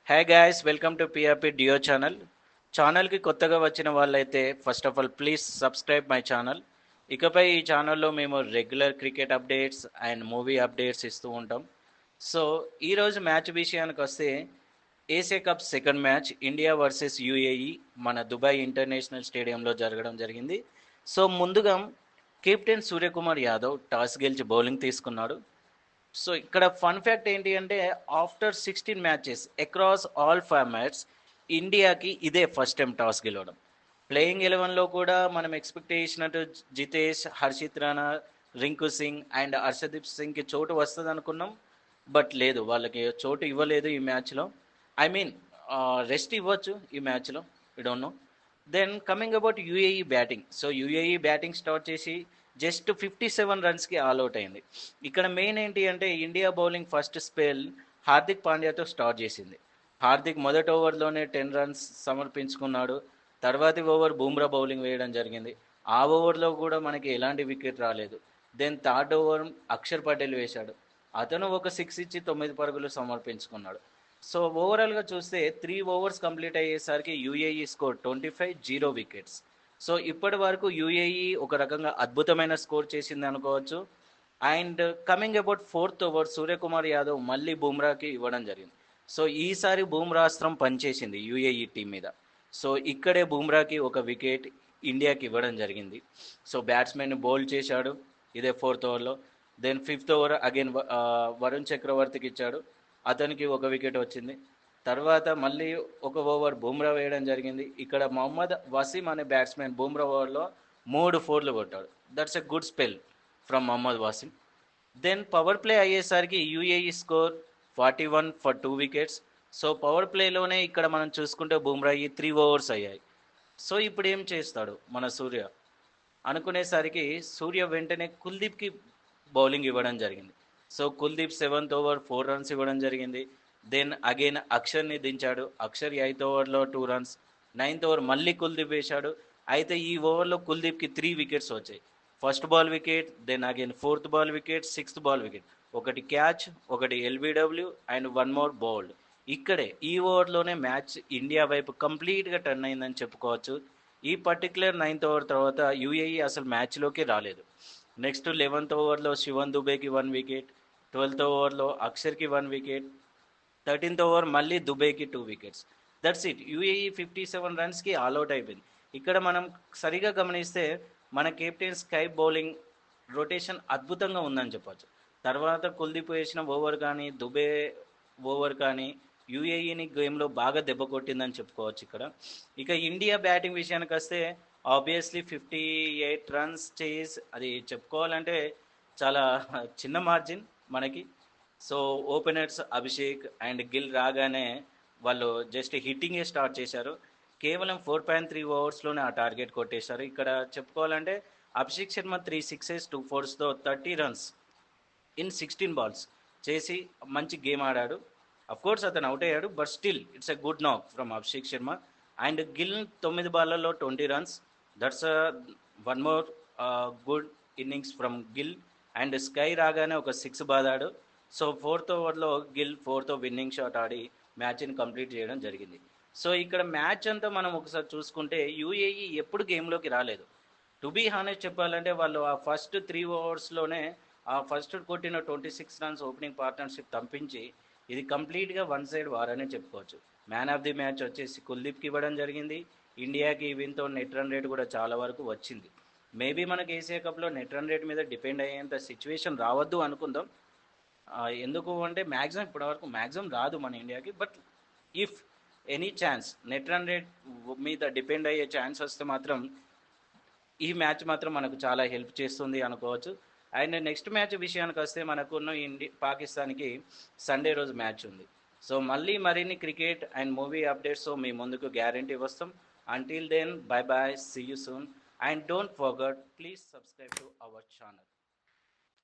Hi guys, welcome to PRP డియో channel. ఛానల్కి కొత్తగా వచ్చిన వాళ్ళైతే first of all please subscribe my channel. ఇకపై ఈ ఛానల్లో మేము regular cricket updates and movie updates ఇస్తూ ఉంటాం. సో ఈరోజు మ్యాచ్ విషయానికి వస్తే Asia cup second match India versus UAE మన దుబాయ్ ఇంటర్నేషనల్ స్టేడియంలో జరగడం జరిగింది. సో ముందుగా కెప్టెన్ సూర్యకుమార్ యాదవ్ టాస్ గెలిచి బౌలింగ్ తీసుకున్నాడు. సో ఇక్కడ ఫన్ ఫ్యాక్ట్ ఏంటి అంటే after 16 matches across all formats ఇండియాకి ఇదే ఫస్ట్ టైం టాస్ గెలవడం. ప్లేయింగ్ 11లో కూడా మనం ఎక్స్పెక్ట్ చేసినట్టు జితేష్, హర్షిత్ రాణా, రింకు సింగ్ అండ్ హర్షదీప్ సింగ్కి చోటు వస్తుంది అనుకున్నాం. బట్ లేదు, వాళ్ళకి చోటు ఇవ్వలేదు ఈ మ్యాచ్లో. ఐ మీన్ రెస్ట్ ఇవ్వచ్చు ఈ మ్యాచ్లో, I don't know. Then coming about UAE batting. So UAE batting start చేసి జస్ట్ 57 రన్స్కి ఆల్అవుట్ అయింది. ఇక్కడ మెయిన్ ఏంటి అంటే India bowling first spell Hardik పాండ్యాతో స్టార్ట్ చేసింది. హార్దిక్ మొదటి ఓవర్లోనే 10 రన్స్ సమర్పించుకున్నాడు. తర్వాతి ఓవర్ బూమ్రా బౌలింగ్ వేయడం జరిగింది. ఆ ఓవర్లో కూడా మనకి ఎలాంటి వికెట్ రాలేదు. Then third over Axar Patel వేశాడు. అతను ఒక 6 ఇచ్చి 9 పరుగులు సమర్పించుకున్నాడు. సో ఓవరాల్గా చూస్తే 3 ఓవర్స్ కంప్లీట్ అయ్యేసరికి యూఏఈ స్కోర్ 25, 0 వికెట్స్. సో ఇప్పటి వరకు యూఏఈ ఒక రకంగా అద్భుతమైన స్కోర్ చేసింది అనుకోవచ్చు. And coming about fourth over Suryakumar Yadav మళ్ళీ బూమ్రాకి ఇవ్వడం జరిగింది. సో ఈసారి బూమ్రాస్త్రం పనిచేసింది యూఏఈ టీం మీద. సో ఇక్కడే బూమ్రాకి ఒక వికెట్ ఇండియాకి ఇవ్వడం జరిగింది. సో బ్యాట్స్మెన్ బౌల్ చేశాడు ఇదే ఫోర్త్ ఓవర్లో. Then fifth over again Varun చక్రవర్తికి ఇచ్చాడు. అతనికి ఒక వికెట్ వచ్చింది. తర్వాత మళ్ళీ ఒక ఓవర్ బూమ్రా వేయడం జరిగింది. ఇక్కడ మొహమ్మద్ వసీం అనే బ్యాట్స్మెన్ బూమ్రా ఓవర్లో 3 ఫోర్లు కొట్టాడు. That's a good spell from Mohammad Waseem. Then power play అయ్యేసరికి UAE score 41 for 2 wickets. So power ప్లేలోనే ఇక్కడ మనం చూసుకుంటే బూమ్రాకి 3 ఓవర్స్ అయ్యాయి. సో ఇప్పుడు ఏం చేస్తాడు మన సూర్య అనుకునేసరికి సూర్య వెంటనే కుల్దీప్కి బౌలింగ్ ఇవ్వడం జరిగింది. So Kuldeep 7th over 4 runs ఇవ్వడం జరిగింది. దెన్ అగైన్ అక్షర్ని దించాడు. అక్షర్ 8th ఓవర్లో 2 రన్స్. 9th ఓవర్ మళ్ళీ కుల్దీప్ వేశాడు. అయితే ఈ ఓవర్లో కుల్దీప్కి 3 వికెట్స్ వచ్చాయి. First ball wicket, then again 4th ball wicket, 6th ball wicket, ఒకటి క్యాచ్, ఒకటి ఎల్బిడబ్ల్యూ అండ్ 1 మోర్ బౌల్డ్. ఇక్కడే ఈ ఓవర్లోనే మ్యాచ్ ఇండియా వైపు కంప్లీట్గా టర్న్ అయిందని చెప్పుకోవచ్చు. ఈ పర్టికులర్ 9th ఓవర్ తర్వాత యూఏఈ అసలు మ్యాచ్లోకి రాలేదు. నెక్స్ట్ 11th ఓవర్లో శివన్ దుబేకి 1 వికెట్, 12th ఓవర్లో అక్షర్కి 1 వికెట్, 13th ఓవర్ మళ్ళీ దుబేకి 2 వికెట్స్. That's it. యూఏఈ 57 రన్స్కి ఆల్అవుట్ అయిపోయింది. ఇక్కడ మనం సరిగా గమనిస్తే మన కెప్టెన్ స్కై బౌలింగ్ రొటేషన్ అద్భుతంగా ఉందని చెప్పొచ్చు. తర్వాత కుల్దీప్ వేసిన ఓవర్ కానీ దుబే ఓవర్ కానీ యూఏఈని గేమ్లో బాగా దెబ్బ కొట్టిందని చెప్పుకోవచ్చు ఇక్కడ. ఇక ఇండియా బ్యాటింగ్ విషయానికి వస్తే ఆబ్వియస్లీ 58 రన్స్ చేసి అది చెప్పుకోవాలంటే చాలా చిన్న మార్జిన్ మనకి. So openers Abhishek and Gill రాగానే వాళ్ళు జస్ట్ హిట్టింగే స్టార్ట్ చేశారు. కేవలం 4.3 ఓవర్స్లోనే ఆ టార్గెట్ కొట్టేశారు. ఇక్కడ చెప్పుకోవాలంటే అభిషేక్ శర్మ 3 సిక్సెస్ 2 ఫోర్స్తో 30 రన్స్ ఇన్ 16 బాల్స్ చేసి మంచి గేమ్ ఆడాడు. కోర్స్ అతను అవుట్ అయ్యాడు, but still it's a good knock from Abhishek Sharma. And Gill 9 బాల్లలో 20 runs. That's 1 more good innings from Gill. And SKY రాగానే ఒక 6 బాదాడు. సో 4th ఓవర్లో గిల్ 4th విన్నింగ్ షాట్ ఆడి మ్యాచ్ని కంప్లీట్ చేయడం జరిగింది. సో ఇక్కడ మ్యాచ్ అంతా మనం ఒకసారి చూసుకుంటే యూఏఈ ఎప్పుడు గేమ్లోకి రాలేదు. టు బీ హానెస్ట్ చెప్పాలంటే వాళ్ళు ఆ ఫస్ట్ 3 ఓవర్స్లోనే ఆ ఫస్ట్ కొట్టిన 26 రన్స్ ఓపెనింగ్ పార్ట్నర్షిప్ తప్పించి ఇది కంప్లీట్గా వన్ సైడ్ వార్ అనే చెప్పుకోవచ్చు. మ్యాన్ ఆఫ్ ది మ్యాచ్ వచ్చేసి కుల్దీప్కి ఇవ్వడం జరిగింది. ఇండియాకి ఈవెన్తో నెట్ రన్ రేట్ కూడా చాలా వరకు వచ్చింది. మేబీ మనకి ఏసియా కప్లో నెట్ రన్ రేట్ మీద డిపెండ్ అయ్యేంత సిచ్యువేషన్ రావద్దు అనుకుందాం. ఎందుకు అంటే మ్యాక్సిమం ఇప్పటివరకు మ్యాక్సిమం రాదు మన ఇండియాకి. But if any chance net run rate మీద డిపెండ్ అయ్యే ఛాన్స్ వస్తే మాత్రం ఈ మ్యాచ్ మాత్రం మనకు చాలా హెల్ప్ చేస్తుంది అనుకోవచ్చు. అండ్ నెక్స్ట్ మ్యాచ్ విషయానికి వస్తే మనకున్న పాకిస్తాన్కి సండే రోజు మ్యాచ్ ఉంది. సో మళ్ళీ మరిన్ని క్రికెట్ అండ్ మూవీ అప్డేట్స్ మీ ముందుకు గ్యారంటీ వస్తాం. Until then bye bye, see you soon. And don't forget, please subscribe to our channel.